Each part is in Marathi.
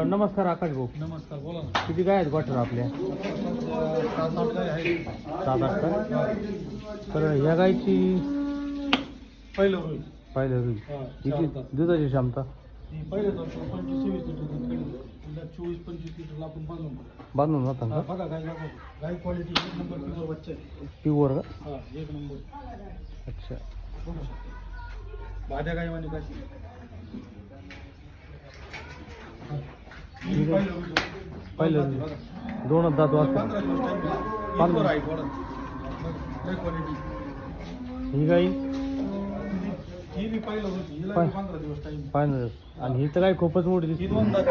नमस्कार आकाश भाऊ. नमस्कार, बोला ना. किती गाय आहेत गोठ्यावर आपल्या? 7-8 गाय आहे. 7-8 का? तर ह्या गायची पहिलं होईल. रुई हा, हिची 4 दुधाची क्षमता ती पहिले तर 25-26 लिटर दूध काढलं. 24-25 लिटरला आपण बांधून बांधून जातात हा, का? बघा गाय दाखव. गाय क्वालिटी 1 नंबर प्युअर बच्चा आहे. प्युअर का? हा, 1 नंबर. अच्छा. बघू शकता. भाड्या गाय म्हणजे कशी ठीक आहे. पहिलं रुई. दोनच दात वाजता 15 दिवस टाइम आहे. 15 आहे थोडं. लय क्वालिटी. ही गाई ही बी पहिलं होती. हिला बी 15 दिवस टाइम. फायनल. आणि ही तर काय खूपच मोठी ही दिसते. 2 दात.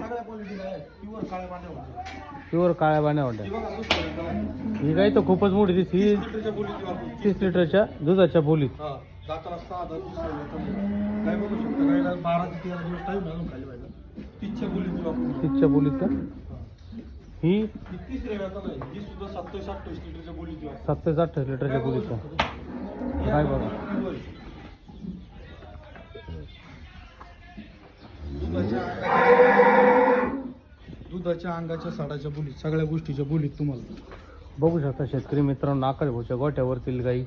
सगळ्या क्वालिटी आहे. प्युअर काळ्या पांढऱ्या होत्या. प्युअर काळ्या बाण्या वाटत. ही बघा दुसरं. ही गाय तर खूपच मोठी दिसते. ही 30 लिटरच्या बोलीची वापरून. 30 लिटरच्या दुधाच्या बोलीत. हा, दाताला 6 दात दिसले. काय बघू शकता गायला 12 ते 13 दिवस टाइम अजून खाली व्हायला. 30च्या बोलीची वापरून. 30च्या बोलीत का? ही ही तिसऱ्या व्याताला आहे. ही सुद्धा 27-28 लिटरच्या बोलीची वापरून. 27-28 लिटरच्या बोलीत का? काय बघा. दुधाच्या अंगाच्या साडाच्या बोलीत, सगळ्या गोष्टीच्या बोलीत तुम्हाला बघू शकता शेतकरी मित्रांनो, आकाश भाऊच्या गोठ्यावरतील गाई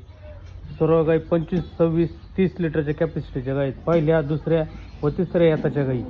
सर्व गाई 25, 26, 30 लिटरच्या कॅपॅसिटीच्या गाई, पहिल्या, दुसऱ्या व तिसऱ्या याताच्या गाई.